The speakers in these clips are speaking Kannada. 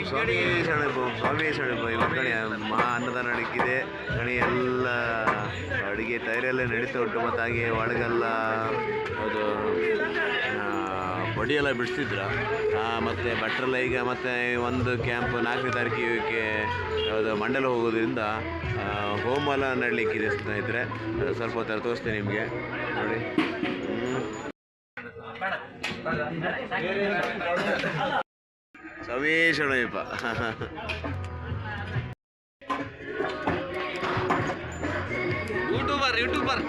ಸ್ವಾಮಿ ಶರಣಪ್ಪ ಸ್ವಾಮಿ ಶರಣಪ್ಪ ಇವತ್ತು ಕಣಿ ಮಹಾ ಅನ್ನದಾನ ನಡೀತಿದೆ ಕಣಿ ಎಲ್ಲ ಅಡುಗೆ ತಯಾರಿಯೆಲ್ಲ ನಡೀತಾ ಉಂಟು ಮತ್ತು ಹಾಗೆ ಒಳಗೆಲ್ಲ ಅದು ಬಡಿಯೆಲ್ಲ ಬಿಡಿಸ್ತಿದ್ರ ಮತ್ತು ಭಟ್ರೆಲ್ಲ ಈಗ ಮತ್ತು ಒಂದು ಕ್ಯಾಂಪ್ 4ನೇ ತಾರೀಕಿಗೆ ಯಾವುದು ಮಂಡಲ ಹೋಗೋದ್ರಿಂದ ಹೋಮ ಎಲ್ಲ ನಡಲಿಕ್ಕಿದೆ ಸ್ನೇಹಿತರೆ. ಸ್ವಲ್ಪ ಹೊತ್ತು ತೋರಿಸ್ತೇನೆ ನಿಮಗೆ ನೋಡಿ. ಸವೇಶಣಯಪ್ಪ ಯೂಟ್ಯೂಬರ್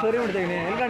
ಸರಿ ಮಾಡ್ತೀನಿ ಎಲ್ಲಿ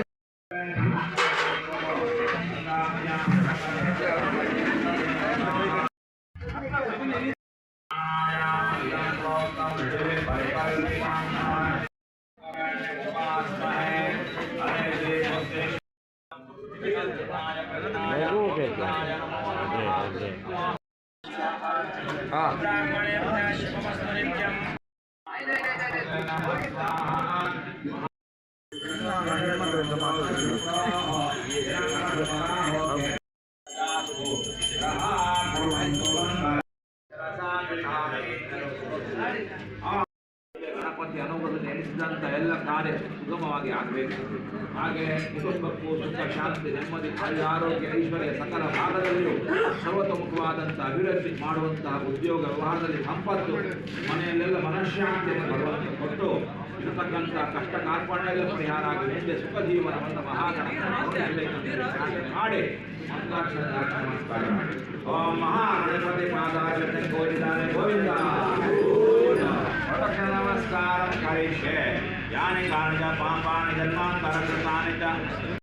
ಗಣಪತಿ ಅನುಭವದಲ್ಲಿ ಎನಿಸಿದಂಥ ಎಲ್ಲ ಕಾರ್ಯ ಸುಗಮವಾಗಿ ಆಗಬೇಕು. ಹಾಗೆ ಕುಟುಂಬಕ್ಕೂ ಸುಖ ಶಾಂತಿ ನೆಮ್ಮದಿ ಆರೋಗ್ಯ ಐಶ್ವರ್ಯ ಸಕಲ ಭಾಗದಲ್ಲಿಯೂ ಸರ್ವತೋಮುಖವಾದಂಥ ಅಭಿವೃದ್ಧಿ ಮಾಡುವಂತಹ ಉದ್ಯೋಗ ವ್ಯವಹಾರದಲ್ಲಿ ಸಂಪತ್ತು ಮನೆಯಲ್ಲೆಲ್ಲ ಮನಃಶಾಂತಿಯನ್ನು ಬರುವಂತೆ ಕೊಟ್ಟು ಇರತಕ್ಕಂಥ ಕಷ್ಟ ಕಾರ್ಪಣ್ಯಗಳ ಪರಿಹಾರ ಆಗಿ ಮುಂದೆ ಸುಖ ಜೀವನವನ್ನು ಮಹಾಗಣಪತಿ ಮಾಡಿ ನಮಸ್ಕಾರ. ಓಂ ಮಹಾಗಣಪತಿ ಪಾದಾಯ ಗೋವಿಂದಾನೆ ಗೋವಿಂದ नमस्कार करिष्ये यानि कानि च पापानि जन्मान्तरकृतानि च